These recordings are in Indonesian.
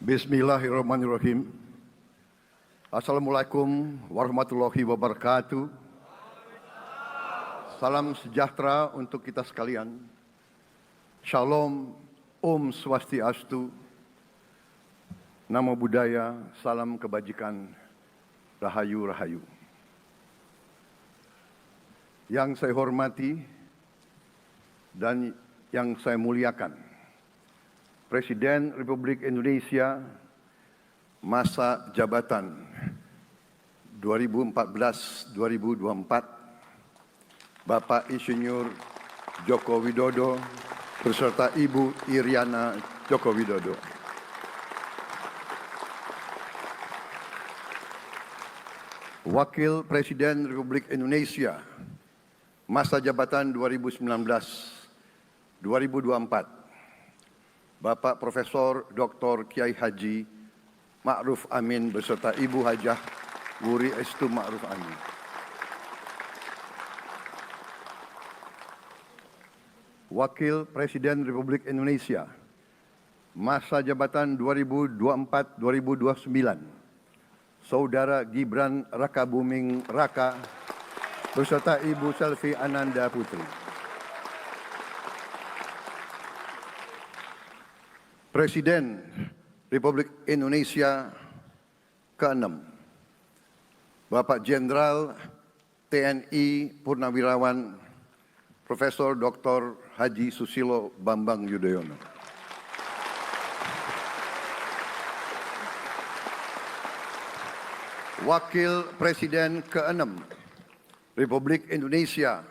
Bismillahirrahmanirrahim. Assalamualaikum warahmatullahi wabarakatuh. Salam sejahtera untuk kita sekalian. Shalom, Om Swastiastu, Namo Buddhaya, salam kebajikan, Rahayu Rahayu. Yang saya hormati dan yang saya muliakan, Presiden Republik Indonesia masa jabatan 2014-2024, Bapak Insinyur Joko Widodo beserta Ibu Iriana Joko Widodo. Wakil Presiden Republik Indonesia masa jabatan 2019-2024, Bapak Profesor Dr. Kiai Haji Ma'ruf Amin beserta Ibu Hajah Wuri Estu Ma'ruf Amin. Wakil Presiden Republik Indonesia masa jabatan 2024-2029, Saudara Gibran Rakabuming Raka beserta Ibu Selvi Ananda Putri. Presiden Republik Indonesia ke-6, Bapak Jenderal TNI Purnawirawan Profesor Dr. Haji Susilo Bambang Yudhoyono. Wakil Presiden ke-6 Republik Indonesia,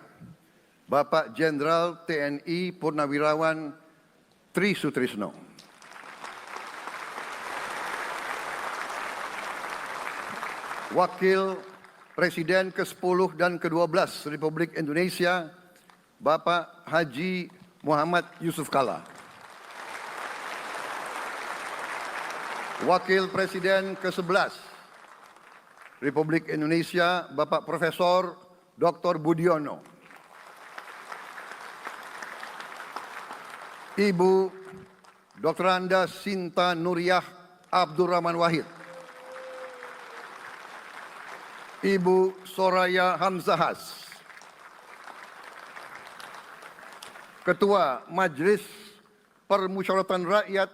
Bapak Jenderal TNI Purnawirawan Tri Sutrisno. Wakil Presiden ke-10 dan ke-12 Republik Indonesia, Bapak Haji Muhammad Yusuf Kalla. Wakil Presiden ke-11 Republik Indonesia, Bapak Profesor Dr. Budiono. Ibu Dr. Anda Sinta Nuriyah Abdurrahman Wahid. Ibu Soraya Hamzahas. Ketua Majelis Permusyawaratan Rakyat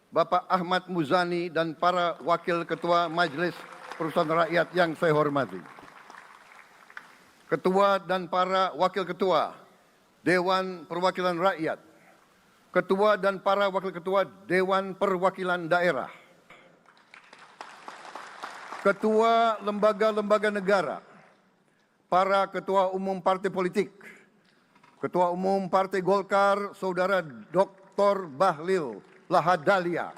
Bapak Ahmad Muzani dan para Wakil Ketua Majelis Permusyawaratan Rakyat yang saya hormati. Ketua dan para Wakil Ketua Dewan Perwakilan Rakyat. Ketua dan para Wakil Ketua Dewan Perwakilan Daerah. Ketua lembaga-lembaga negara, para ketua umum partai politik, Ketua Umum Partai Golkar, Saudara Dr. Bahlil Lahadalia,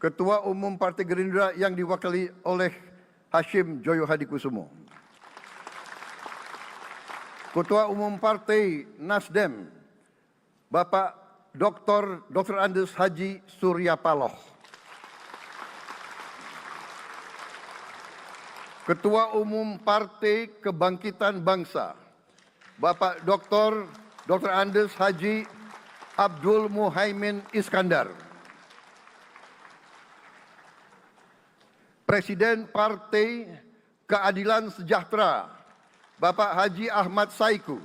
Ketua Umum Partai Gerindra yang diwakili oleh Hashim Joyo Hadikusumo, Ketua Umum Partai Nasdem, Bapak Dr. Andes Haji Surya Paloh. Ketua Umum Partai Kebangkitan Bangsa, Bapak Dr. Andes Haji Abdul Muhaimin Iskandar. Presiden Partai Keadilan Sejahtera, Bapak Haji Ahmad Saiku.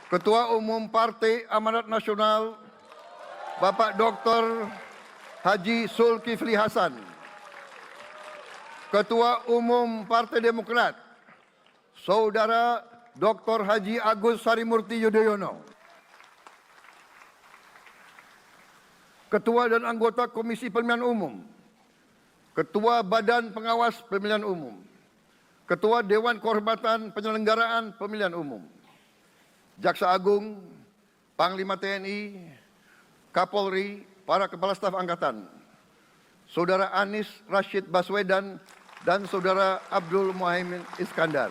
Ketua Umum Partai Amanat Nasional, Bapak Dr. Haji Zulkifli Hasan. Ketua Umum Partai Demokrat, Saudara Dr. Haji Agus Harimurti Yudhoyono. Ketua dan anggota Komisi Pemilihan Umum, Ketua Badan Pengawas Pemilihan Umum, Ketua Dewan Kehormatan Penyelenggaraan Pemilihan Umum, Jaksa Agung, Panglima TNI, Kapolri, para Kepala Staf Angkatan, Saudara Anies Rashid Baswedan, dan Saudara Abdul Muhaimin Iskandar.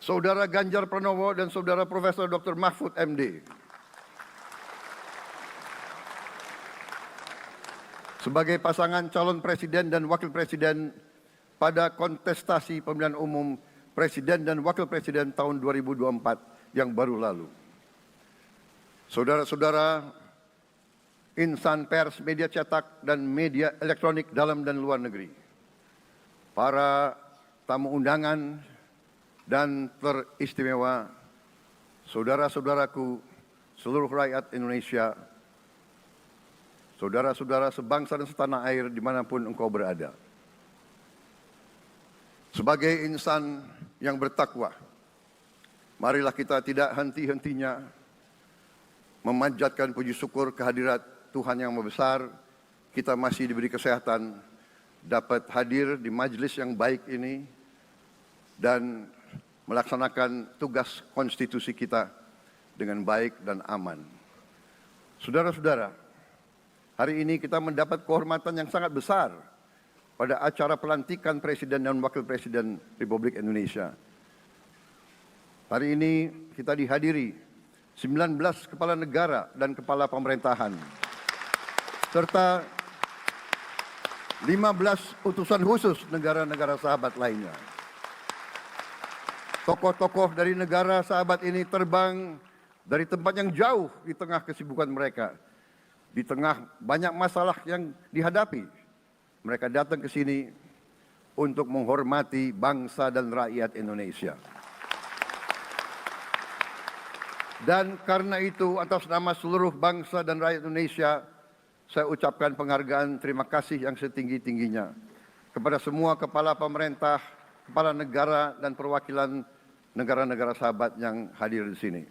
Saudara Ganjar Pranowo dan Saudara Profesor Dr. Mahfud MD. sebagai pasangan calon presiden dan wakil presiden pada kontestasi pemilihan umum presiden dan wakil presiden tahun 2024 yang baru lalu. Saudara-saudara, insan pers, media cetak, dan media elektronik dalam dan luar negeri, para tamu undangan dan teristimewa, saudara-saudaraku, seluruh rakyat Indonesia, saudara-saudara sebangsa dan setanah air dimanapun engkau berada. Sebagai insan yang bertakwa, marilah kita tidak henti-hentinya memanjatkan puji syukur kehadirat Tuhan yang Maha Besar. Kita masih diberi kesehatan dapat hadir di majelis yang baik ini dan melaksanakan tugas konstitusi kita dengan baik dan aman. Saudara-saudara, hari ini kita mendapat kehormatan yang sangat besar pada acara pelantikan Presiden dan Wakil Presiden Republik Indonesia. Hari ini kita dihadiri 19 kepala negara dan kepala pemerintahan, serta 15 utusan khusus negara-negara sahabat lainnya. Tokoh-tokoh dari negara sahabat ini terbang dari tempat yang jauh di tengah kesibukan mereka, di tengah banyak masalah yang dihadapi. Mereka datang ke sini untuk menghormati bangsa dan rakyat Indonesia. Dan karena itu, atas nama seluruh bangsa dan rakyat Indonesia, saya ucapkan penghargaan terima kasih yang setinggi-tingginya kepada semua kepala pemerintah, kepala negara, dan perwakilan negara-negara sahabat yang hadir di sini.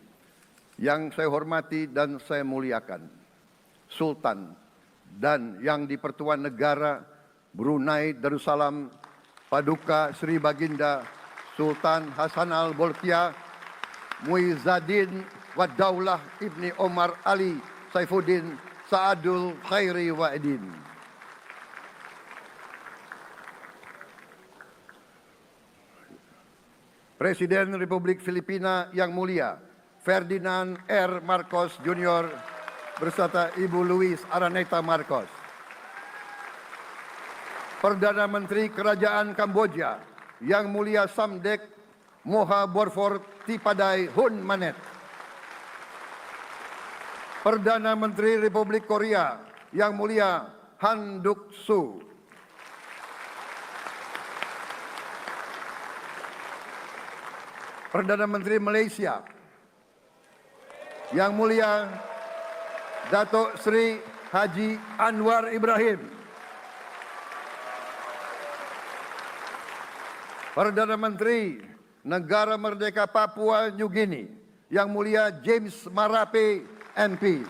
Yang saya hormati dan saya muliakan, Sultan dan yang di Pertuan Negara Brunei Darussalam Paduka Sri Baginda Sultan Hassanal Bolkiah Muizzaddin Wadaulah Ibni Omar Ali Saifuddin Saadul Khairi Wa'idin. Presiden Republik Filipina yang mulia Ferdinand R. Marcos Jr. beserta Ibu Luis Araneta Marcos. Perdana Menteri Kerajaan Kamboja yang mulia Samdech Moha Borfor Tipadai Hun Manet. Perdana Menteri Republik Korea yang mulia Han Duck-soo. Perdana Menteri Malaysia yang mulia Datuk Seri Haji Anwar Ibrahim. Perdana Menteri Negara Merdeka Papua New Guinea yang mulia James Marape MP.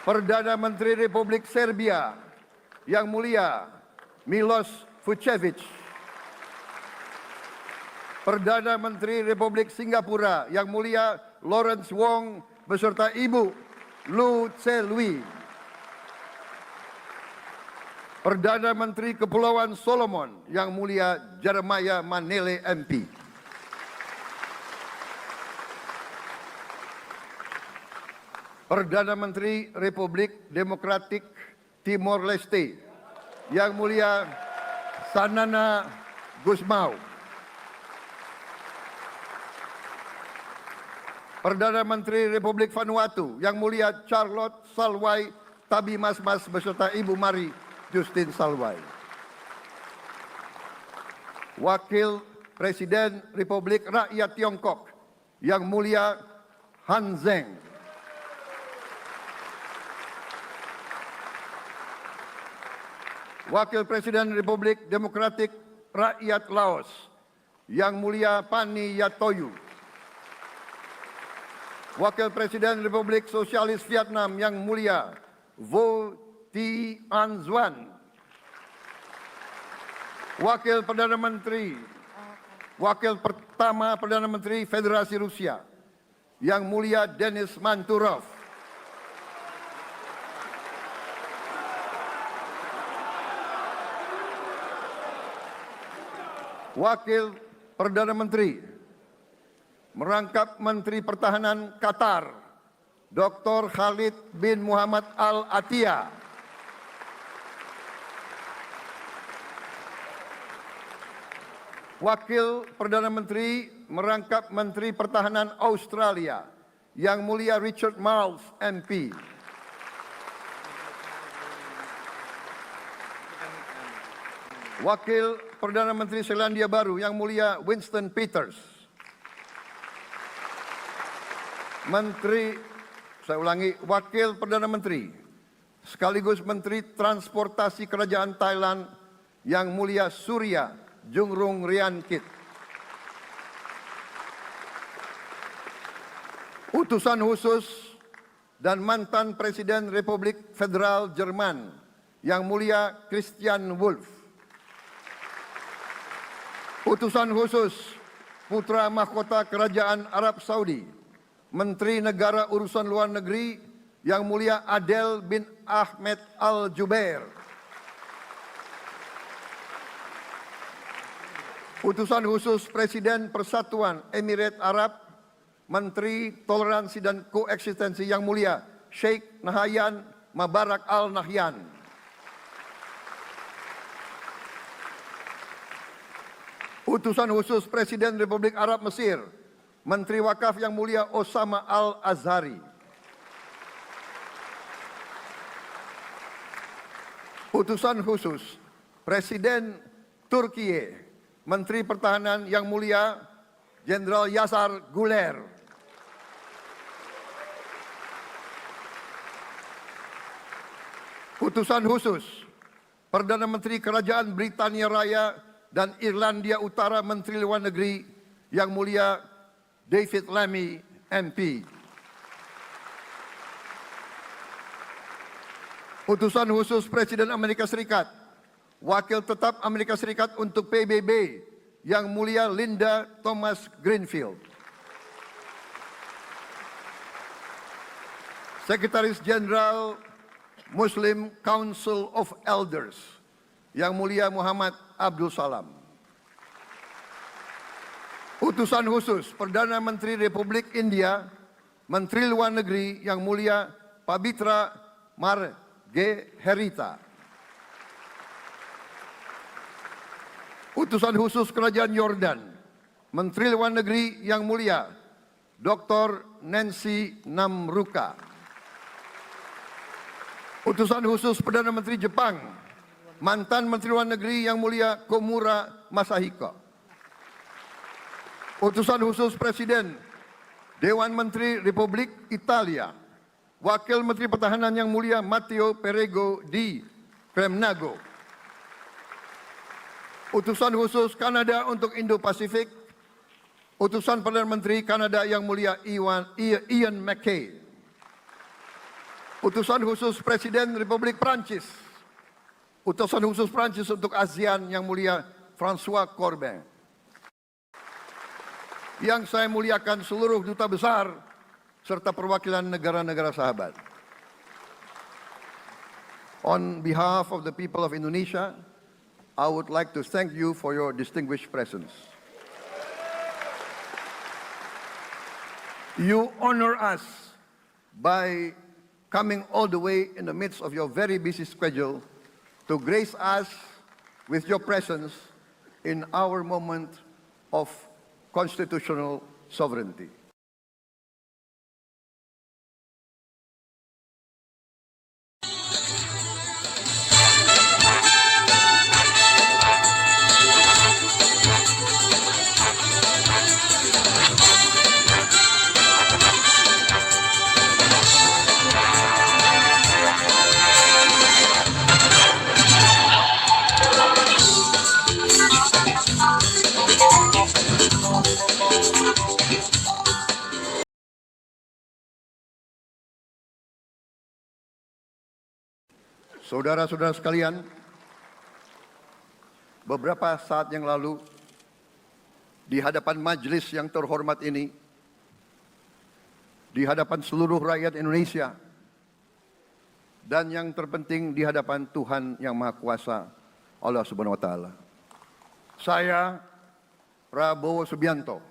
Perdana Menteri Republik Serbia yang mulia Milos Vucevic. Perdana Menteri Republik Singapura yang mulia Lawrence Wong beserta Ibu Lu Tse Lui. Perdana Menteri Kepulauan Solomon yang mulia Jeremiah Manele MP. Perdana Menteri Republik Demokratik Timor Leste yang mulia Sanana Gusmao. Perdana Menteri Republik Vanuatu yang mulia Charlotte Salwai Tabimasmas beserta Ibu Mari Justin Salwai. Wakil Presiden Republik Rakyat Tiongkok yang mulia Han Zheng. Wakil Presiden Republik Demokratik Rakyat Laos yang mulia Pani Yatoyu. Wakil Presiden Republik Sosialis Vietnam yang mulia Vo Thi An Xuan. Wakil pertama Perdana Menteri Federasi Rusia yang mulia Denis Manturov. Wakil Perdana Menteri merangkap Menteri Pertahanan Qatar Dr. Khalid bin Muhammad Al Attiyah. Wakil Perdana Menteri merangkap Menteri Pertahanan Australia, Yang Mulia Richard Marles, MP. Wakil Perdana Menteri Selandia Baru, Yang Mulia Winston Peters. Wakil Perdana Menteri sekaligus Menteri Transportasi Kerajaan Thailand, Yang Mulia Surya Jungrung Riankit. Utusan khusus dan mantan Presiden Republik Federal Jerman, Yang Mulia Christian Wulff. Utusan khusus Putra Mahkota Kerajaan Arab Saudi, Menteri Negara Urusan Luar Negeri, Yang Mulia Adel bin Ahmed Al Jubair. Utusan khusus Presiden Persatuan Emirat Arab, Menteri Toleransi dan Koeksistensi, Yang Mulia Sheikh Nahyan Mubarak Al Nahyan. Utusan khusus Presiden Republik Arab Mesir, Menteri Wakaf, Yang Mulia Osama Al Azhari. Utusan khusus Presiden Turkiye, Menteri Pertahanan, Yang Mulia Jenderal Yasar Guler. Utusan khusus Perdana Menteri Kerajaan Britania Raya dan Irlandia Utara, Menteri Luar Negeri, Yang Mulia David Lammy, MP. Utusan khusus Presiden Amerika Serikat, Wakil Tetap Amerika Serikat untuk PBB, Yang Mulia Linda Thomas Greenfield. Sekretaris Jenderal Muslim Council of Elders, Yang Mulia Muhammad Abdul Salam. Utusan khusus Perdana Menteri Republik India, Menteri Luar Negeri, Yang Mulia Pabitra Margeherita. Utusan khusus Kerajaan Yordan, Menteri Luar Negeri, Yang Mulia Dr. Nancy Namruka. Utusan khusus Perdana Menteri Jepang, mantan Menteri Luar Negeri, Yang Mulia Komura Masahiko. Utusan khusus Presiden Dewan Menteri Republik Italia, Wakil Menteri Pertahanan, Yang Mulia Matteo Perego di Cremnago. Utusan khusus Kanada untuk Indo-Pasifik, Utusan Perdana Menteri Kanada, Yang Mulia Ian MacKay. Utusan khusus Presiden Republik Prancis, Utusan khusus Prancis untuk ASEAN, Yang Mulia François Corbin. Yang saya muliakan seluruh duta besar serta perwakilan negara-negara sahabat. On behalf of the people of Indonesia, I would like to thank you for your distinguished presence. You honor us by coming all the way in the midst of your very busy schedule to grace us with your presence in our moment of constitutional sovereignty. Saudara-saudara sekalian, beberapa saat yang lalu di hadapan majelis yang terhormat ini, di hadapan seluruh rakyat Indonesia, dan yang terpenting di hadapan Tuhan Yang Maha Kuasa, Allah Subhanahu wa Ta'ala, saya, Prabowo Subianto,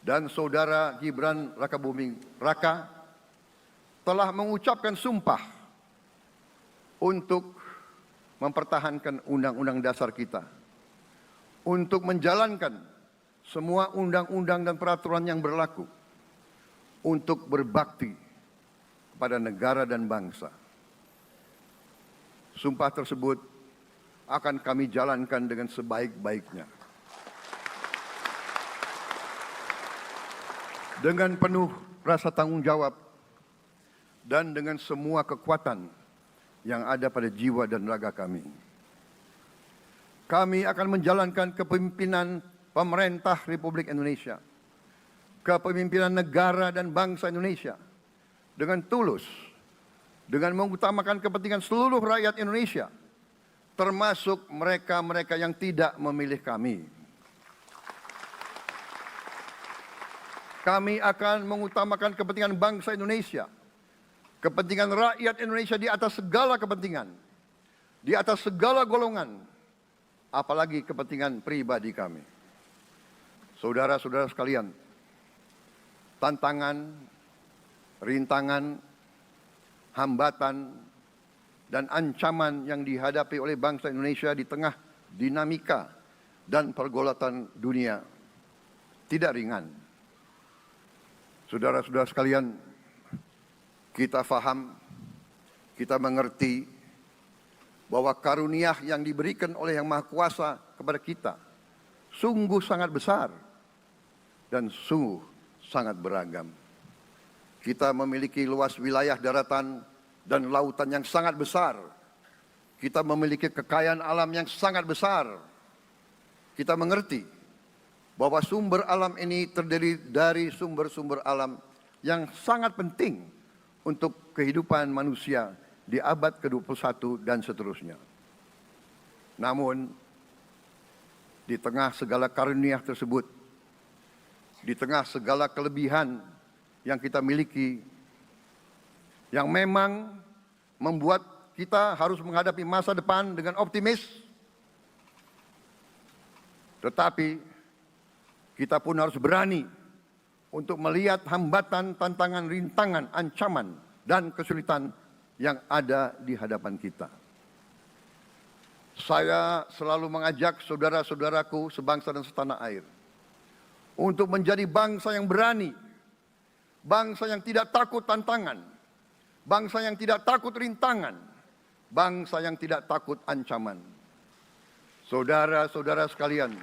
dan Saudara Gibran Rakabuming Raka telah mengucapkan sumpah untuk mempertahankan Undang-Undang Dasar kita, untuk menjalankan semua undang-undang dan peraturan yang berlaku untuk berbakti kepada negara dan bangsa. Sumpah tersebut akan kami jalankan dengan sebaik-baiknya. Dengan penuh rasa tanggung jawab dan dengan semua kekuatan yang ada pada jiwa dan raga kami. Kami akan menjalankan kepemimpinan pemerintah Republik Indonesia, kepemimpinan negara dan bangsa Indonesia dengan tulus, dengan mengutamakan kepentingan seluruh rakyat Indonesia, termasuk mereka-mereka yang tidak memilih kami. Kami akan mengutamakan kepentingan bangsa Indonesia, kepentingan rakyat Indonesia di atas segala kepentingan, di atas segala golongan, apalagi kepentingan pribadi kami. Saudara-saudara sekalian, tantangan, rintangan, hambatan, dan ancaman yang dihadapi oleh bangsa Indonesia di tengah dinamika dan pergolatan dunia tidak ringan. Saudara-saudara sekalian, kita faham, kita mengerti bahwa karunia yang diberikan oleh Yang Maha Kuasa kepada kita sungguh sangat besar dan sungguh sangat beragam. Kita memiliki luas wilayah daratan dan lautan yang sangat besar. Kita memiliki kekayaan alam yang sangat besar. Kita mengerti bahwa sumber alam ini terdiri dari sumber-sumber alam yang sangat penting untuk kehidupan manusia di abad ke-21 dan seterusnya. Namun, di tengah segala karunia tersebut, di tengah segala kelebihan yang kita miliki, yang memang membuat kita harus menghadapi masa depan dengan optimis, tetapi kita pun harus berani untuk melihat hambatan, tantangan, rintangan, ancaman, dan kesulitan yang ada di hadapan kita. Saya selalu mengajak saudara-saudaraku sebangsa dan setanah air untuk menjadi bangsa yang berani, bangsa yang tidak takut tantangan, bangsa yang tidak takut rintangan, bangsa yang tidak takut ancaman. Saudara-saudara sekalian,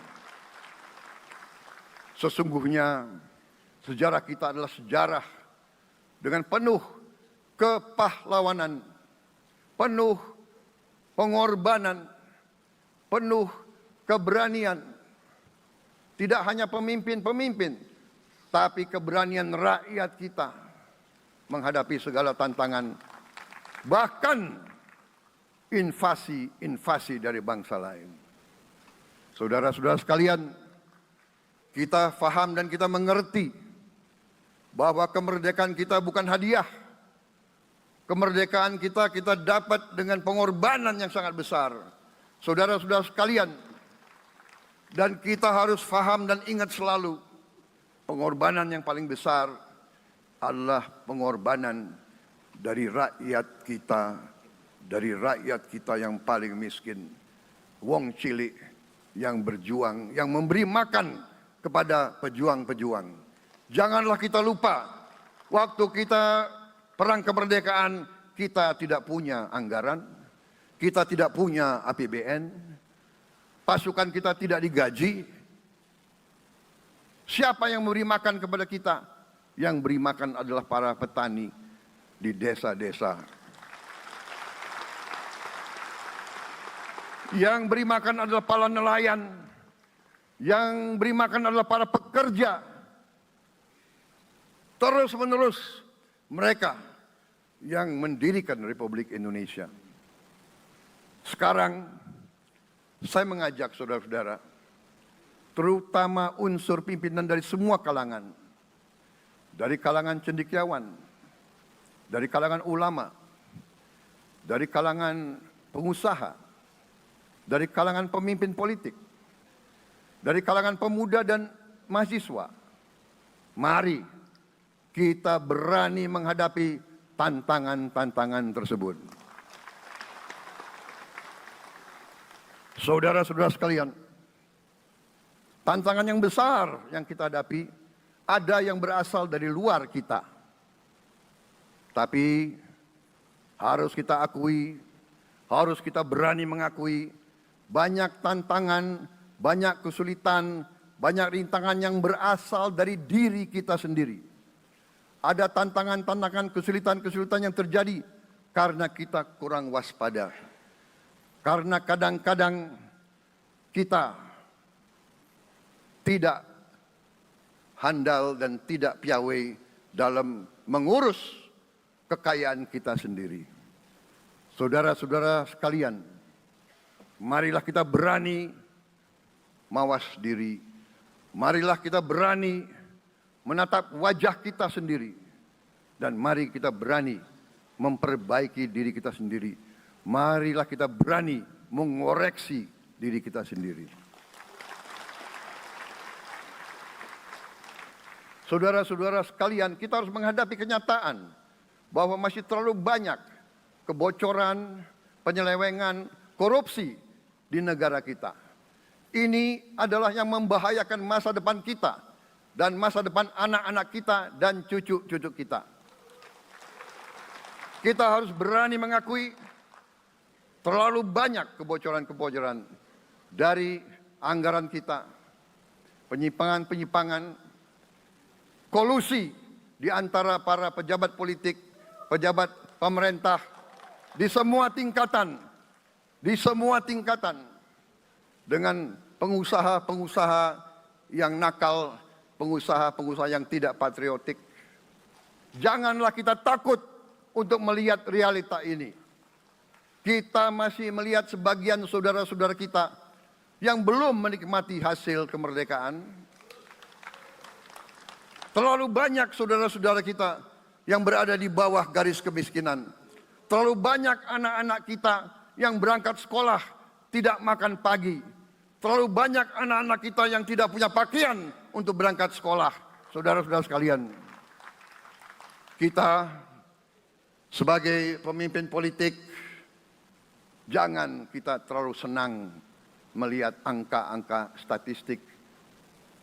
sesungguhnya sejarah kita adalah sejarah dengan penuh kepahlawanan, penuh pengorbanan, penuh keberanian. Tidak hanya pemimpin-pemimpin, tapi keberanian rakyat kita menghadapi segala tantangan, bahkan invasi-invasi dari bangsa lain. Saudara-saudara sekalian, kita faham dan kita mengerti bahwa kemerdekaan kita bukan hadiah. Kemerdekaan kita dapat dengan pengorbanan yang sangat besar. Saudara-saudara sekalian, dan kita harus faham dan ingat selalu, pengorbanan yang paling besar adalah pengorbanan dari rakyat kita yang paling miskin. Wong cilik yang berjuang, yang memberi makan kepada pejuang-pejuang. Janganlah kita lupa, waktu kita perang kemerdekaan, kita tidak punya anggaran, kita tidak punya APBN, pasukan kita tidak digaji. Siapa yang memberi makan kepada kita? Yang beri makan adalah para petani di desa-desa. Yang beri makan adalah para nelayan. Yang beri makan adalah para pekerja. Terus-menerus mereka yang mendirikan Republik Indonesia. Sekarang saya mengajak saudara-saudara, terutama unsur pimpinan dari semua kalangan, dari kalangan cendekiawan, dari kalangan ulama, dari kalangan pengusaha, dari kalangan pemimpin politik, dari kalangan pemuda dan mahasiswa. Mari kita berani menghadapi tantangan-tantangan tersebut. Saudara-saudara sekalian, Tantangan yang besar yang kita hadapi ada yang berasal dari luar kita. Tapi harus kita akui, harus kita berani mengakui, banyak tantangan, banyak kesulitan, banyak rintangan yang berasal dari diri kita sendiri. Ada tantangan-tantangan, kesulitan-kesulitan yang terjadi karena kita kurang waspada. Karena kadang-kadang kita tidak handal dan tidak piawai dalam mengurus kekayaan kita sendiri. Saudara-saudara sekalian, marilah kita berani mawas diri. Marilah kita berani menatap wajah kita sendiri. Dan mari kita berani memperbaiki diri kita sendiri. Marilah kita berani mengoreksi diri kita sendiri. Saudara-saudara sekalian, kita harus menghadapi kenyataan bahwa masih terlalu banyak kebocoran, penyelewengan, korupsi di negara kita. Ini adalah yang membahayakan masa depan kita dan masa depan anak-anak kita dan cucu-cucu kita. Kita harus berani mengakui terlalu banyak kebocoran-kebocoran dari anggaran kita, penyimpangan-penyimpangan, kolusi di antara para pejabat politik, pejabat pemerintah di semua tingkatan dengan pengusaha-pengusaha yang nakal, pengusaha-pengusaha yang tidak patriotik. Janganlah kita takut untuk melihat realita ini. Kita masih melihat sebagian saudara-saudara kita yang belum menikmati hasil kemerdekaan. Terlalu banyak saudara-saudara kita yang berada di bawah garis kemiskinan. Terlalu banyak anak-anak kita yang berangkat sekolah tidak makan pagi. Terlalu banyak anak-anak kita yang tidak punya pakaian untuk berangkat sekolah. Saudara-saudara sekalian, kita sebagai pemimpin politik, jangan kita terlalu senang melihat angka-angka statistik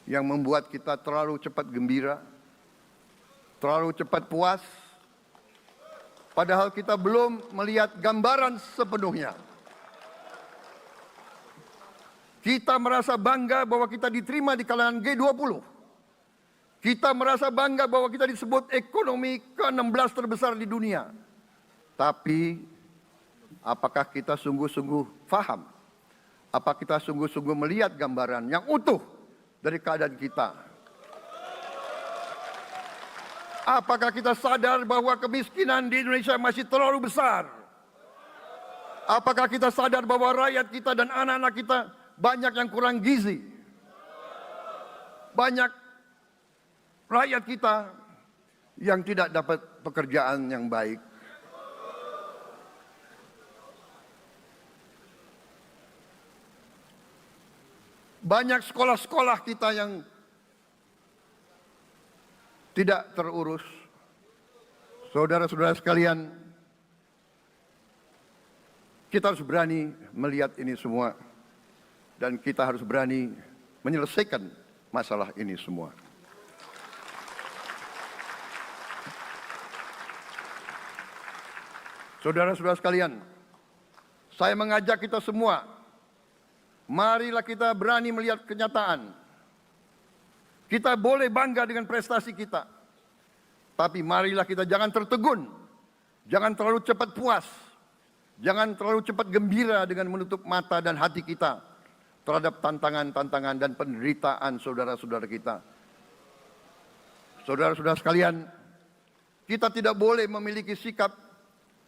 yang membuat kita terlalu cepat gembira, terlalu cepat puas, padahal kita belum melihat gambaran sepenuhnya. Kita merasa bangga bahwa kita diterima di kalangan G20. Kita merasa bangga bahwa kita disebut ekonomi ke-16 terbesar di dunia. Tapi, apakah kita sungguh-sungguh faham? Apa kita sungguh-sungguh melihat gambaran yang utuh dari keadaan kita? Apakah kita sadar bahwa kemiskinan di Indonesia masih terlalu besar? Apakah kita sadar bahwa rakyat kita dan anak-anak kita banyak yang kurang gizi? Banyak rakyat kita yang tidak dapat pekerjaan yang baik. Banyak sekolah-sekolah kita yang tidak terurus. Saudara-saudara sekalian, kita harus berani melihat ini semua. Dan kita harus berani menyelesaikan masalah ini semua. Saudara-saudara sekalian, saya mengajak kita semua, marilah kita berani melihat kenyataan. Kita boleh bangga dengan prestasi kita. Tapi marilah kita jangan tertegun. Jangan terlalu cepat puas. Jangan terlalu cepat gembira dengan menutup mata dan hati kita terhadap tantangan-tantangan dan penderitaan saudara-saudara kita. Saudara-saudara sekalian, kita tidak boleh memiliki sikap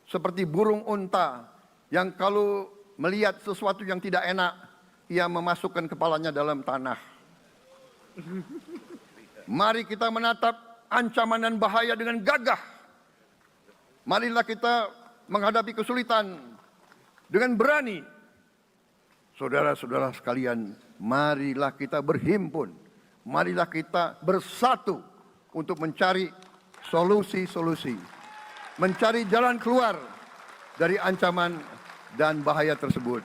seperti burung unta yang kalau melihat sesuatu yang tidak enak, ia memasukkan kepalanya dalam tanah. Mari kita menatap ancaman dan bahaya dengan gagah. Marilah kita menghadapi kesulitan dengan berani. Saudara-saudara sekalian, marilah kita berhimpun. Marilah kita bersatu untuk mencari solusi-solusi. Mencari jalan keluar dari ancaman dan bahaya tersebut.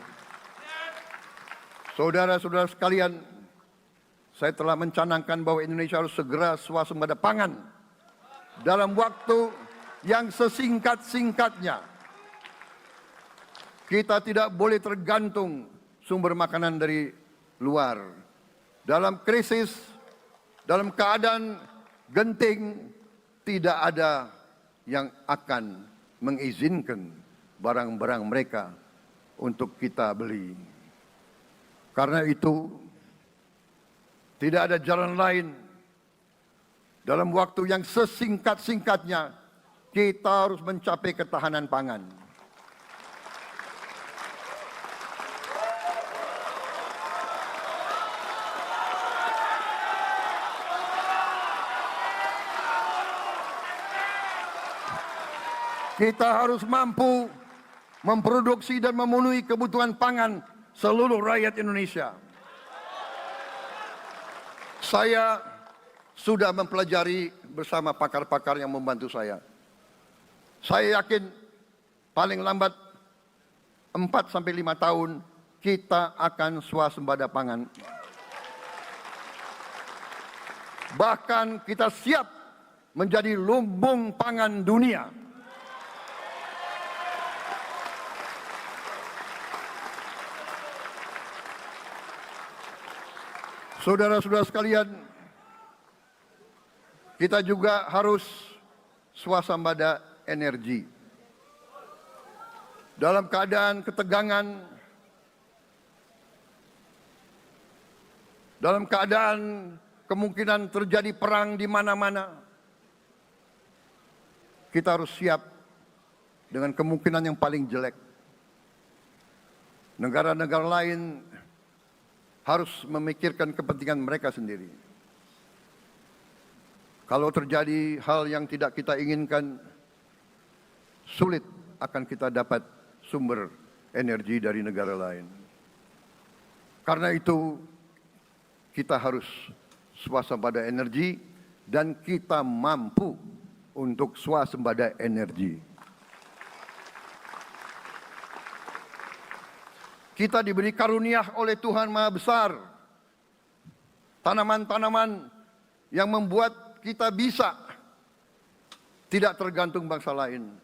Saudara-saudara sekalian, saya telah mencanangkan bahwa Indonesia harus segera swasembada pangan dalam waktu yang sesingkat-singkatnya. Kita tidak boleh tergantung sumber makanan dari luar. Dalam krisis, dalam keadaan genting, tidak ada yang akan mengizinkan barang-barang mereka untuk kita beli. Karena itu, tidak ada jalan lain. Dalam waktu yang sesingkat-singkatnya, kita harus mencapai ketahanan pangan. Kita harus mampu memproduksi dan memenuhi kebutuhan pangan seluruh rakyat Indonesia. Saya sudah mempelajari bersama pakar-pakar yang membantu saya. Saya yakin paling lambat 4 sampai 5 tahun kita akan swasembada pangan. Bahkan kita siap menjadi lumbung pangan dunia. Saudara-saudara sekalian, kita juga harus swasembada energi. Dalam keadaan ketegangan, dalam keadaan kemungkinan terjadi perang di mana-mana, kita harus siap dengan kemungkinan yang paling jelek. Negara-negara lain harus memikirkan kepentingan mereka sendiri. Kalau terjadi hal yang tidak kita inginkan, sulit akan kita dapat sumber energi dari negara lain. Karena itu, kita harus swasembada energi dan kita mampu untuk swasembada energi. Kita diberi karunia oleh Tuhan Maha Besar. Tanaman-tanaman yang membuat kita bisa tidak tergantung bangsa lain.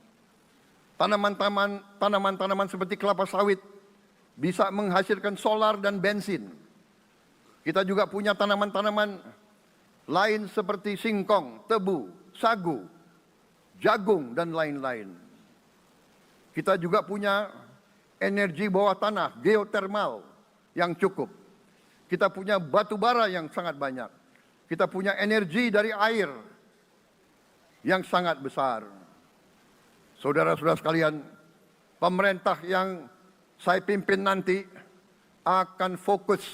Tanaman-tanaman seperti kelapa sawit bisa menghasilkan solar dan bensin. Kita juga punya tanaman-tanaman lain seperti singkong, tebu, sagu, jagung, dan lain-lain. Kita juga punya energi bawah tanah, geotermal yang cukup. Kita punya batu bara yang sangat banyak. Kita punya energi dari air yang sangat besar. Saudara-saudara sekalian, pemerintah yang saya pimpin nanti akan fokus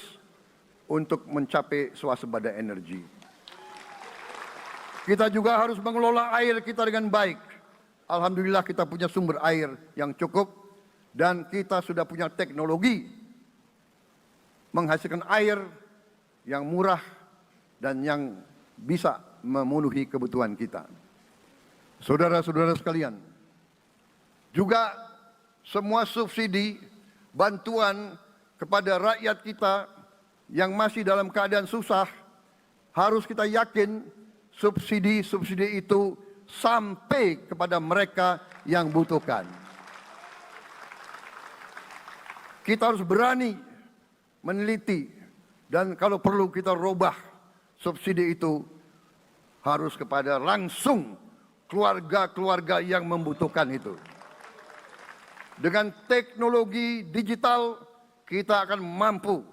untuk mencapai swasembada energi. Kita juga harus mengelola air kita dengan baik. Alhamdulillah kita punya sumber air yang cukup. Dan kita sudah punya teknologi menghasilkan air yang murah dan yang bisa memenuhi kebutuhan kita. Saudara-saudara sekalian, juga semua subsidi, bantuan kepada rakyat kita yang masih dalam keadaan susah, harus kita yakin subsidi-subsidi itu sampai kepada mereka yang butuhkan. Kita harus berani meneliti dan kalau perlu kita robah subsidi itu harus kepada langsung keluarga-keluarga yang membutuhkan itu. Dengan teknologi digital kita akan mampu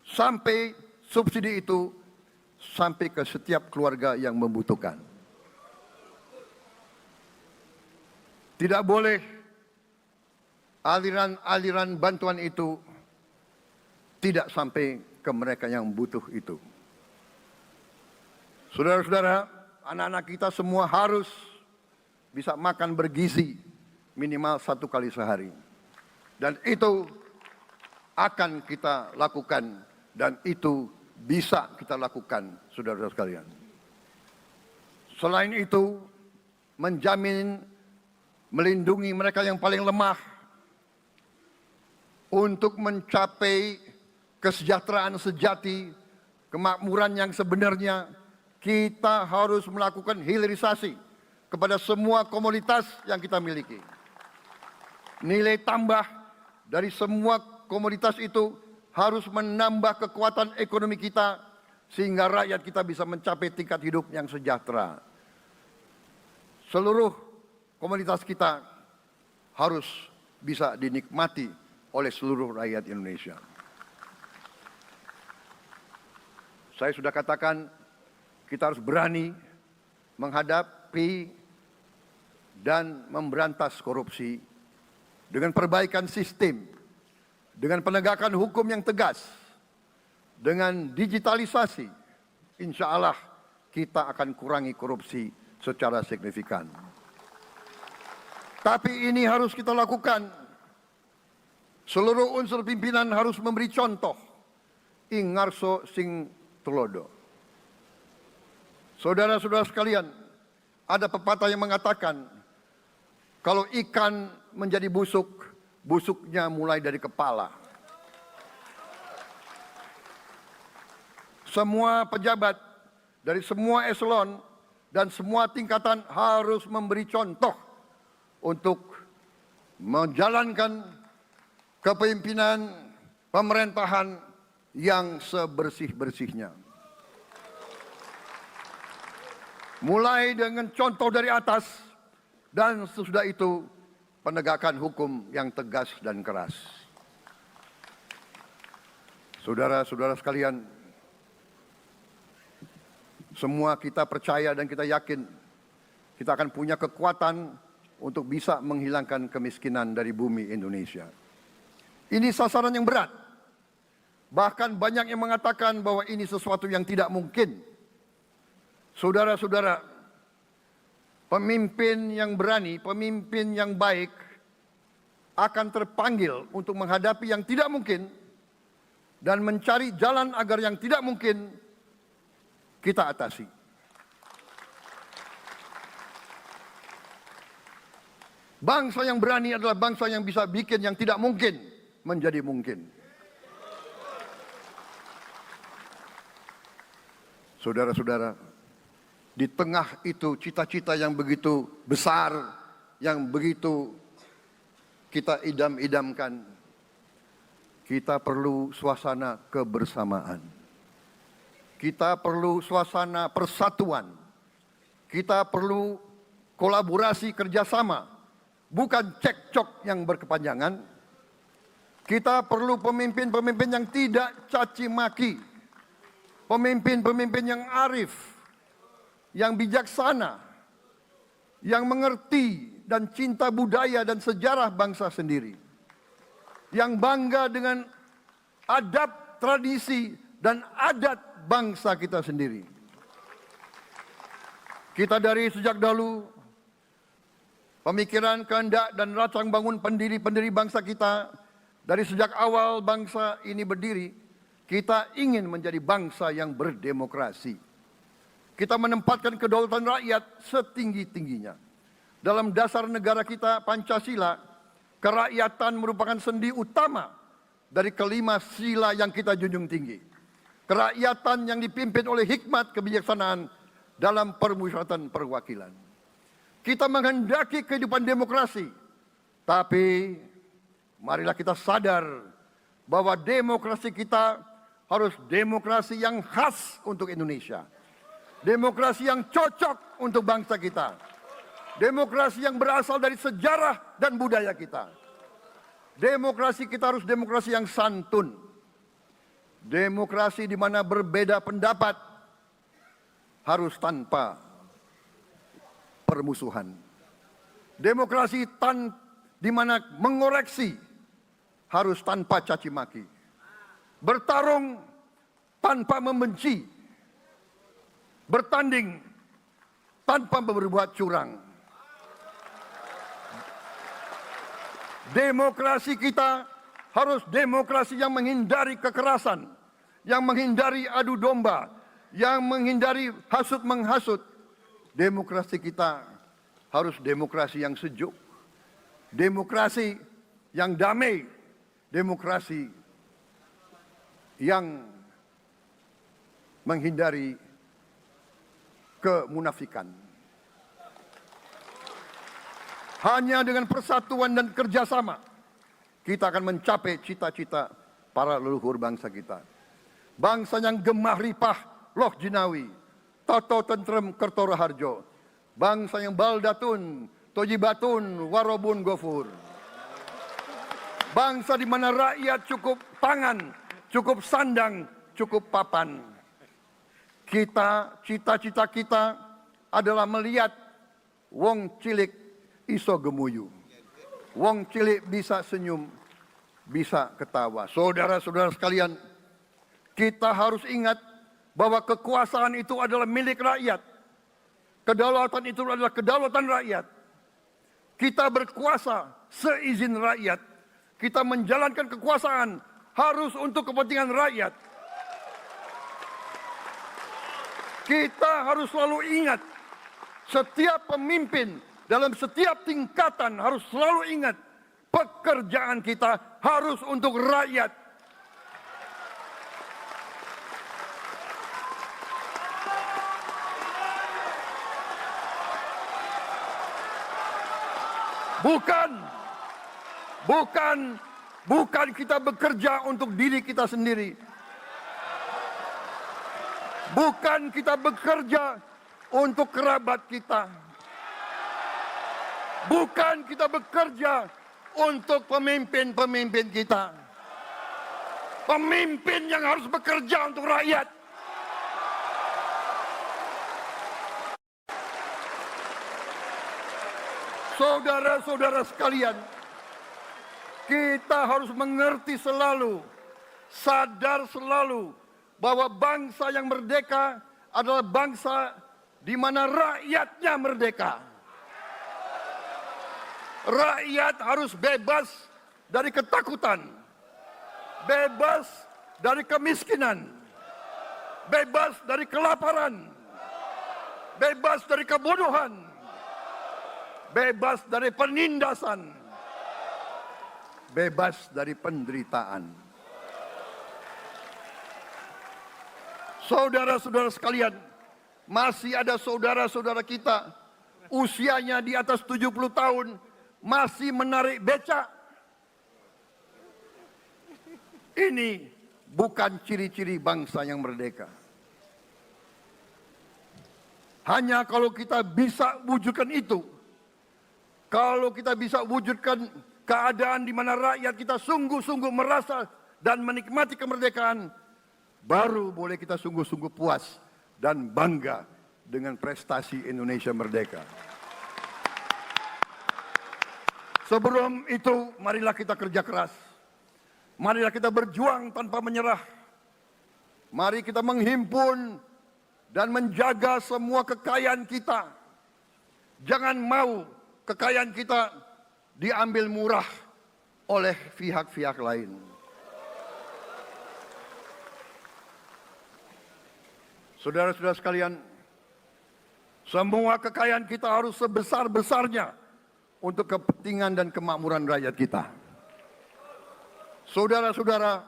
sampai subsidi itu sampai ke setiap keluarga yang membutuhkan. Tidak boleh aliran-aliran bantuan itu tidak sampai ke mereka yang butuh itu. Saudara-saudara, anak-anak kita semua harus bisa makan bergizi minimal 1 kali sehari. Dan itu akan kita lakukan dan itu bisa kita lakukan, saudara-saudara sekalian. Selain itu, menjamin melindungi mereka yang paling lemah untuk mencapai kesejahteraan sejati kemakmuran yang sebenarnya, kita harus melakukan hilirisasi kepada semua komoditas yang kita miliki. Nilai tambah dari semua komoditas itu harus menambah kekuatan ekonomi kita sehingga rakyat kita bisa mencapai tingkat hidup yang sejahtera. Seluruh komoditas kita harus bisa dinikmati oleh seluruh rakyat Indonesia. Saya sudah katakan, kita harus berani menghadapi dan memberantas korupsi dengan perbaikan sistem, dengan penegakan hukum yang tegas, dengan digitalisasi. Insya Allah kita akan kurangi korupsi secara signifikan. Tapi ini harus kita lakukan. Seluruh unsur pimpinan harus memberi contoh. Ing ngarso sing tulodo. Saudara-saudara sekalian, ada pepatah yang mengatakan, kalau ikan menjadi busuk, busuknya mulai dari kepala. Semua pejabat dari semua eselon dan semua tingkatan harus memberi contoh untuk menjalankan kepemimpinan pemerintahan yang sebersih-bersihnya. Mulai dengan contoh dari atas dan sesudah itu penegakan hukum yang tegas dan keras. Saudara-saudara sekalian, semua kita percaya dan kita yakin kita akan punya kekuatan untuk bisa menghilangkan kemiskinan dari bumi Indonesia. Ini sasaran yang berat. Bahkan banyak yang mengatakan bahwa ini sesuatu yang tidak mungkin. Saudara-saudara, pemimpin yang berani, pemimpin yang baik akan terpanggil untuk menghadapi yang tidak mungkin dan mencari jalan agar yang tidak mungkin kita atasi. Bangsa yang berani adalah bangsa yang bisa bikin yang tidak mungkin menjadi mungkin. Saudara-saudara, di tengah itu cita-cita yang begitu besar, yang begitu kita idam-idamkan, kita perlu suasana kebersamaan. Kita perlu suasana persatuan. Kita perlu kolaborasi kerjasama, bukan cekcok yang berkepanjangan. Kita perlu pemimpin-pemimpin yang tidak caci maki, pemimpin-pemimpin yang arif, yang bijaksana, yang mengerti dan cinta budaya dan sejarah bangsa sendiri, yang bangga dengan adab, tradisi, dan adat bangsa kita sendiri. Kita dari sejak dahulu, pemikiran, kehendak, dan rancang bangun pendiri-pendiri bangsa kita, dari sejak awal bangsa ini berdiri, kita ingin menjadi bangsa yang berdemokrasi. Kita menempatkan kedaulatan rakyat setinggi-tingginya. Dalam dasar negara kita, Pancasila, kerakyatan merupakan sendi utama dari kelima sila yang kita junjung tinggi. Kerakyatan yang dipimpin oleh hikmat kebijaksanaan dalam permusyawaratan perwakilan. Kita menghendaki kehidupan demokrasi, tapi marilah kita sadar bahwa demokrasi kita harus demokrasi yang khas untuk Indonesia. Demokrasi yang cocok untuk bangsa kita. Demokrasi yang berasal dari sejarah dan budaya kita. Demokrasi kita harus demokrasi yang santun. Demokrasi di mana berbeda pendapat harus tanpa permusuhan. Demokrasi di mana mengoreksi harus tanpa caci maki. Bertarung tanpa membenci. Bertanding tanpa berbuat curang. Demokrasi kita harus demokrasi yang menghindari kekerasan, yang menghindari adu domba, yang menghindari hasut menghasut. Demokrasi kita harus demokrasi yang sejuk, demokrasi yang damai, demokrasi yang menghindari kemunafikan. Hanya dengan persatuan dan kerjasama kita akan mencapai cita-cita para leluhur bangsa kita. Bangsa yang gemah ripah loh jinawi, toto tentrem kertoro harjo. Bangsa yang baldatun, tojibatun, warobun gofur. Bangsa di mana rakyat cukup pangan, cukup sandang, cukup papan. Cita-cita kita adalah melihat wong cilik iso gemuyu. Wong cilik bisa senyum, bisa ketawa. Saudara-saudara sekalian, kita harus ingat bahwa kekuasaan itu adalah milik rakyat. Kedaulatan itu adalah kedaulatan rakyat. Kita berkuasa seizin rakyat. Kita menjalankan kekuasaan harus untuk kepentingan rakyat. Kita harus selalu ingat, setiap pemimpin dalam setiap tingkatan harus selalu ingat, pekerjaan kita harus untuk rakyat. Bukan kita bekerja untuk diri kita sendiri. Bukan kita bekerja untuk kerabat kita. Bukan kita bekerja untuk pemimpin-pemimpin kita. Pemimpin yang harus bekerja untuk rakyat. Saudara-saudara sekalian, kita harus mengerti selalu, sadar selalu bahwa bangsa yang merdeka adalah bangsa di mana rakyatnya merdeka. Rakyat harus bebas dari ketakutan, bebas dari kemiskinan, bebas dari kelaparan, bebas dari kebodohan, bebas dari penindasan, bebas dari penderitaan. Saudara-saudara sekalian, masih ada saudara-saudara kita usianya di atas 70 tahun masih menarik becak. Ini bukan ciri-ciri bangsa yang merdeka. Hanya kalau kita bisa wujudkan itu, kalau kita bisa wujudkan keadaan di mana rakyat kita sungguh-sungguh merasa dan menikmati kemerdekaan, baru boleh kita sungguh-sungguh puas dan bangga dengan prestasi Indonesia merdeka. Sebelum itu, marilah kita kerja keras. Marilah kita berjuang tanpa menyerah. Mari kita menghimpun dan menjaga semua kekayaan kita. Jangan mau kekayaan kita diambil murah oleh pihak-pihak lain. Saudara-saudara sekalian, semua kekayaan kita harus sebesar-besarnya untuk kepentingan dan kemakmuran rakyat kita. Saudara-saudara,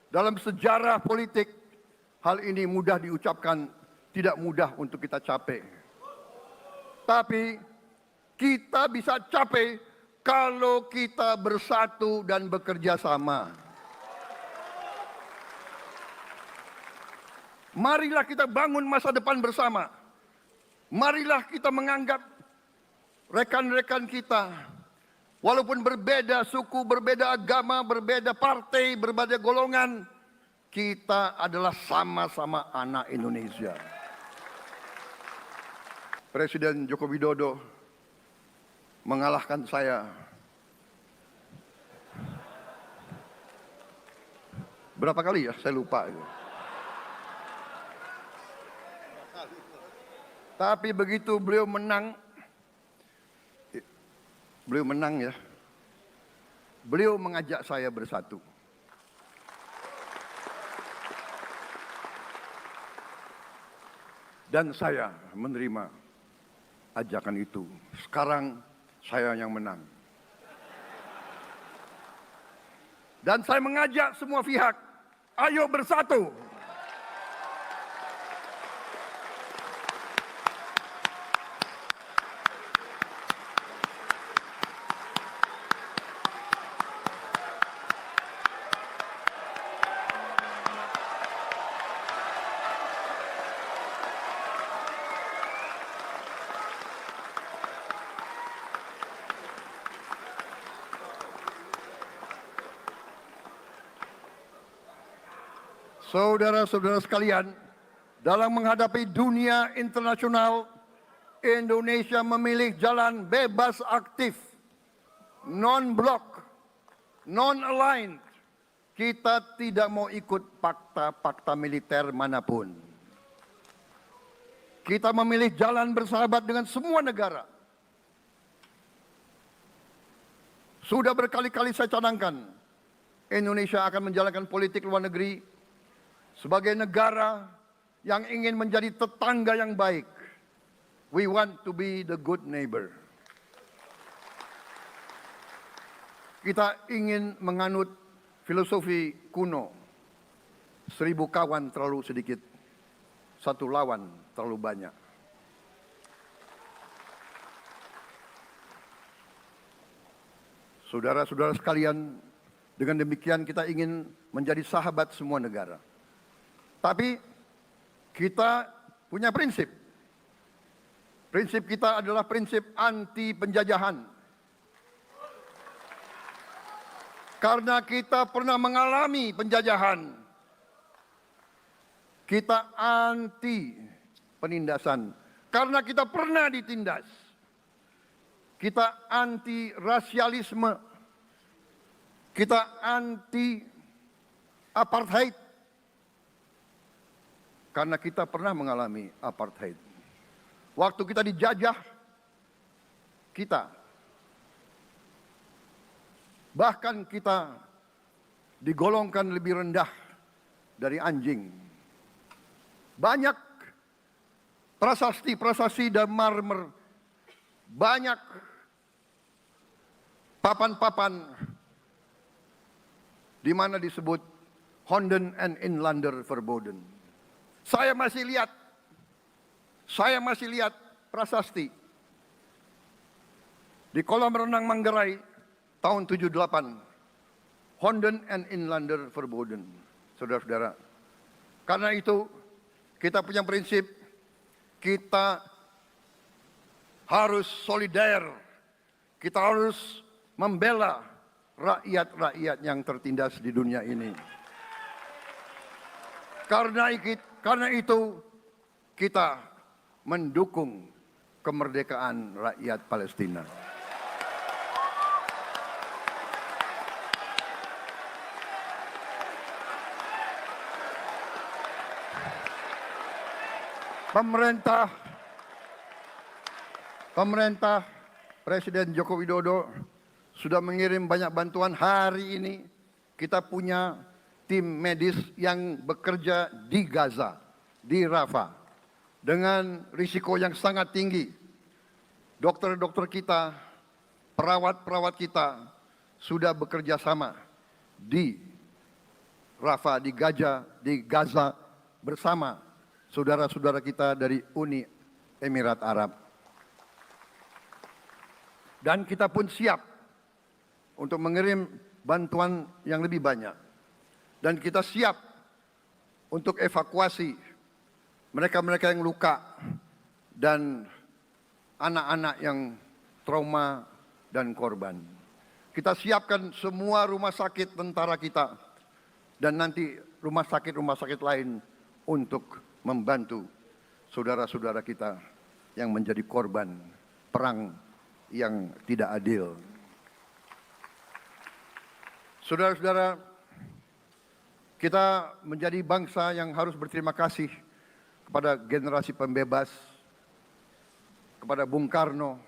dalam sejarah politik, hal ini mudah diucapkan, tidak mudah untuk kita capai. Tapi kita bisa capai kalau kita bersatu dan bekerja sama. Marilah kita bangun masa depan bersama. Marilah kita menganggap rekan-rekan kita, walaupun berbeda suku, berbeda agama, berbeda partai, berbeda golongan, kita adalah sama-sama anak Indonesia. Presiden Joko Widodo mengalahkan saya berapa kali ya, saya lupa. Tapi begitu beliau menang ya, beliau mengajak saya bersatu. Dan saya menerima ajakan itu. Sekarang saya yang menang. Dan saya mengajak semua pihak, ayo bersatu. Saudara-saudara sekalian, dalam menghadapi dunia internasional, Indonesia memilih jalan bebas aktif, non-blok, non-aligned. Kita tidak mau ikut fakta-fakta militer manapun. Kita memilih jalan bersahabat dengan semua negara. Sudah berkali-kali saya cadangkan, Indonesia akan menjalankan politik luar negeri sebagai negara yang ingin menjadi tetangga yang baik. We want to be the good neighbor. Kita ingin menganut filosofi kuno, 1000 kawan terlalu sedikit, 1 lawan terlalu banyak. Saudara-saudara sekalian, dengan demikian kita ingin menjadi sahabat semua negara. Tapi kita punya prinsip. Prinsip kita adalah prinsip anti penjajahan. Karena kita pernah mengalami penjajahan. Kita anti penindasan. Karena kita pernah ditindas. Kita anti rasialisme. Kita anti apartheid. Karena kita pernah mengalami apartheid. Waktu kita dijajah, bahkan kita digolongkan lebih rendah dari anjing. Banyak prasasti dan marmer, banyak papan-papan di mana disebut Honden en Inlander Verboden. Saya masih lihat prasasti di kolam renang Manggarai tahun 78. Honden en Inlander Verboden. Saudara-saudara, karena itu kita punya prinsip, kita harus solider, kita harus membela rakyat-rakyat yang tertindas di dunia ini. Karena itu kita mendukung kemerdekaan rakyat Palestina. Pemerintah Presiden Joko Widodo sudah mengirim banyak bantuan. Hari ini kita punya tim medis yang bekerja di Gaza, di Rafah, dengan risiko yang sangat tinggi. Dokter-dokter kita, perawat-perawat kita sudah bekerja sama di Rafah, di Gaza bersama saudara-saudara kita dari Uni Emirat Arab. Dan kita pun siap untuk mengirim bantuan yang lebih banyak. Dan kita siap untuk evakuasi mereka-mereka yang luka dan anak-anak yang trauma dan korban. Kita siapkan semua rumah sakit tentara kita dan nanti rumah sakit lain untuk membantu saudara-saudara kita yang menjadi korban perang yang tidak adil. Saudara-saudara, kita menjadi bangsa yang harus berterima kasih kepada generasi pembebas, kepada Bung Karno,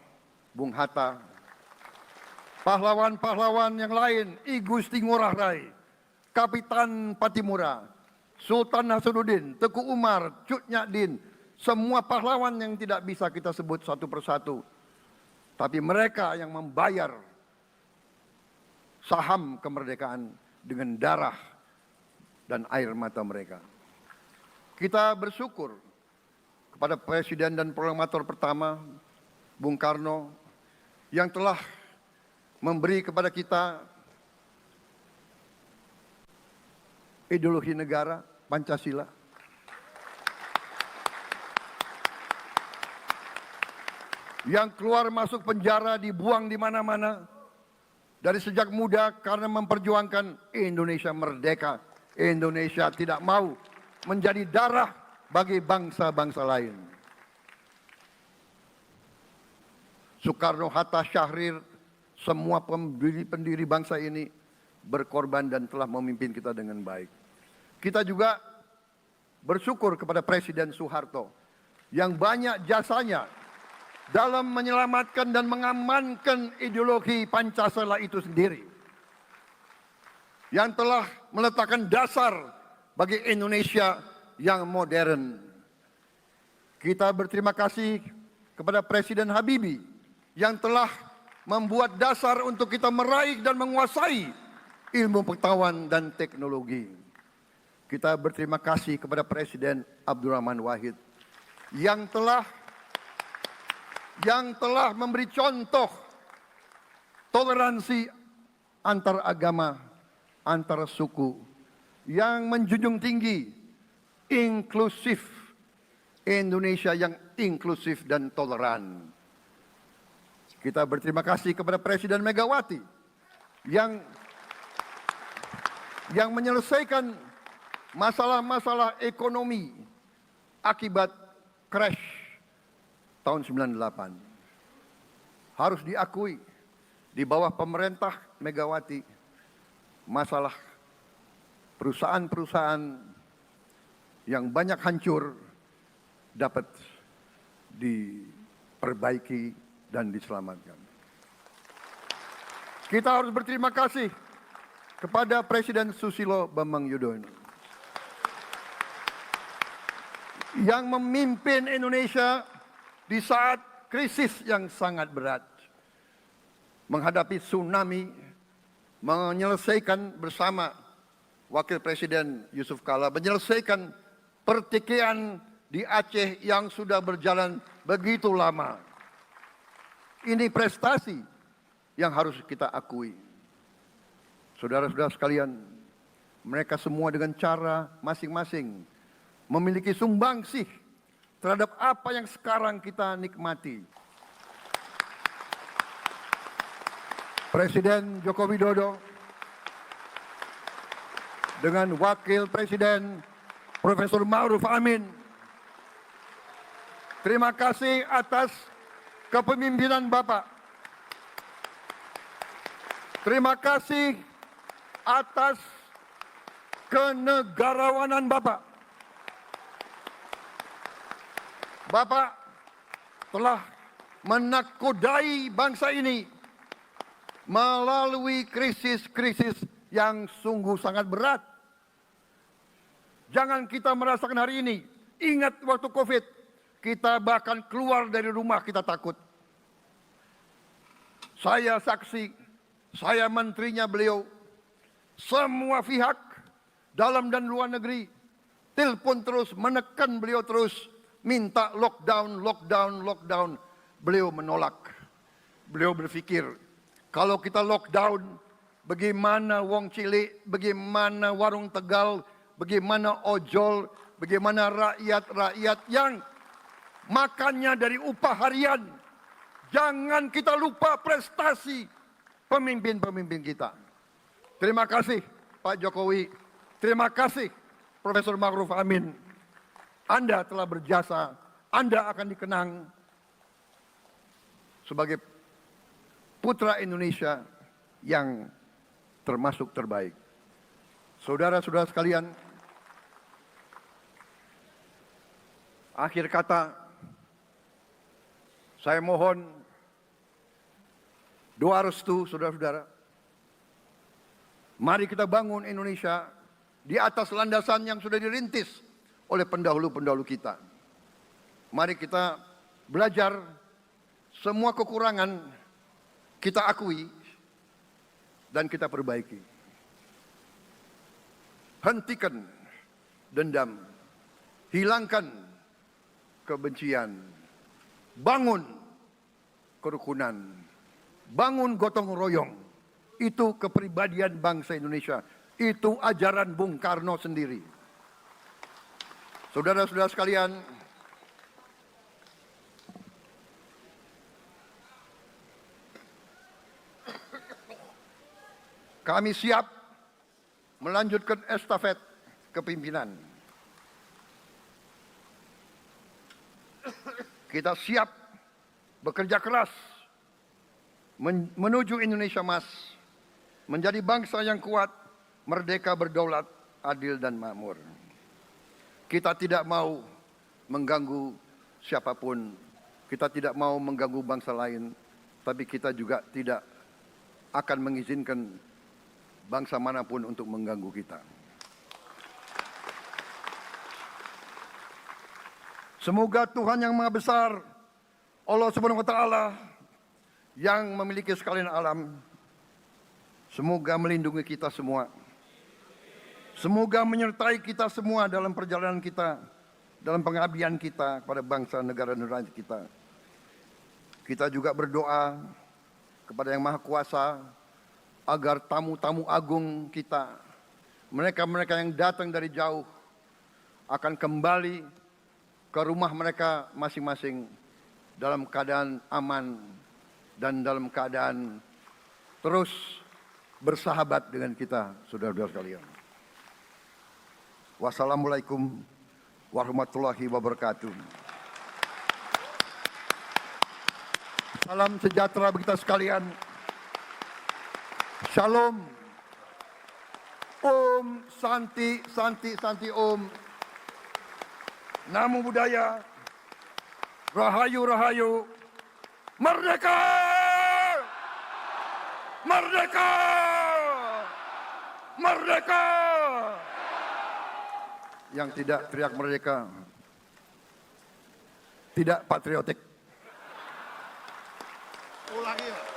Bung Hatta, pahlawan-pahlawan yang lain, I Gusti Ngurah Rai, Kapitan Patimura, Sultan Hasanuddin, Teku Umar, Cut Nyak semua pahlawan yang tidak bisa kita sebut satu persatu. Tapi mereka yang membayar saham kemerdekaan dengan darah dan air mata mereka. Kita bersyukur kepada Presiden dan Proklamator pertama, Bung Karno, yang telah memberi kepada kita ideologi negara, Pancasila. Yang keluar masuk penjara, dibuang di mana-mana. Dari sejak muda karena memperjuangkan Indonesia merdeka Indonesia tidak mau menjadi darah bagi bangsa-bangsa lain. Soekarno, Hatta, Syahrir, semua pendiri bangsa ini berkorban dan telah memimpin kita dengan baik. Kita juga bersyukur kepada Presiden Soeharto yang banyak jasanya dalam menyelamatkan dan mengamankan ideologi Pancasila itu sendiri, yang telah meletakkan dasar bagi Indonesia yang modern. Kita berterima kasih kepada Presiden Habibie yang telah membuat dasar untuk kita meraih dan menguasai ilmu pengetahuan dan teknologi. Kita berterima kasih kepada Presiden Abdurrahman Wahid yang telah memberi contoh toleransi antar agama, antar suku, yang menjunjung tinggi inklusif, Indonesia yang inklusif dan toleran. Kita berterima kasih kepada Presiden Megawati yang menyelesaikan masalah-masalah ekonomi akibat crash tahun 98. Harus diakui, di bawah pemerintah Megawati, masalah perusahaan-perusahaan yang banyak hancur dapat diperbaiki dan diselamatkan. Kita harus berterima kasih kepada Presiden Susilo Bambang Yudhoyono yang memimpin Indonesia di saat krisis yang sangat berat, menghadapi tsunami, menyelesaikan bersama Wakil Presiden Yusuf Kala, menyelesaikan pertikaian di Aceh yang sudah berjalan begitu lama. Ini prestasi yang harus kita akui. Saudara-saudara sekalian, mereka semua dengan cara masing-masing memiliki sumbangsih terhadap apa yang sekarang kita nikmati. Presiden Joko Widodo dengan Wakil Presiden Profesor Ma'ruf Amin, terima kasih atas kepemimpinan Bapak. Terima kasih atas kenegarawanan Bapak. Bapak telah menakodai bangsa ini melalui krisis-krisis yang sungguh sangat berat. Jangan kita merasakan hari ini. Ingat waktu COVID, kita bahkan keluar dari rumah kita takut. Saya saksi, saya menterinya beliau, semua pihak dalam dan luar negeri telepon terus, menekan beliau terus, minta lockdown, lockdown, lockdown. Beliau menolak. Beliau berpikir, kalau kita lockdown, bagaimana wong cilik, bagaimana warung Tegal, bagaimana ojol, bagaimana rakyat-rakyat yang makannya dari upah harian. Jangan kita lupa prestasi pemimpin-pemimpin kita. Terima kasih Pak Jokowi. Terima kasih Profesor Ma'ruf Amin. Anda telah berjasa. Anda akan dikenang sebagai putra Indonesia yang termasuk terbaik. Saudara-saudara sekalian, akhir kata, saya mohon doa restu saudara-saudara. Mari kita bangun Indonesia di atas landasan yang sudah dirintis oleh pendahulu-pendahulu kita. Mari kita belajar, semua kekurangan kita akui dan kita perbaiki. Hentikan dendam, hilangkan kebencian, bangun kerukunan, bangun gotong royong. Itu kepribadian bangsa Indonesia. Itu ajaran Bung Karno sendiri. Saudara-saudara sekalian, kami siap melanjutkan estafet kepimpinan. Kita siap bekerja keras menuju Indonesia Emas, menjadi bangsa yang kuat, merdeka, berdaulat, adil dan makmur. Kita tidak mau mengganggu siapapun, kita tidak mau mengganggu bangsa lain, tapi kita juga tidak akan mengizinkan bangsa manapun untuk mengganggu kita. Semoga Tuhan yang Maha Besar, Allah Subhanahu wa Ta'ala, yang memiliki sekalian alam, semoga melindungi kita semua. Semoga menyertai kita semua dalam perjalanan kita, dalam pengabdian kita kepada bangsa, negara, dan rakyat kita. Kita juga berdoa kepada Yang Maha Kuasa agar tamu-tamu agung kita, mereka-mereka yang datang dari jauh, akan kembali ke rumah mereka masing-masing dalam keadaan aman dan dalam keadaan terus bersahabat dengan kita, saudara-saudara sekalian. Wassalamualaikum warahmatullahi wabarakatuh. Salam sejahtera bagi kita sekalian. Shalom. Om Santi, Santi, Santi Om. Namo Buddhaya, Rahayu, Rahayu, Merdeka! Merdeka! Merdeka! Yang tidak teriak merdeka, tidak patriotik. Ulangi.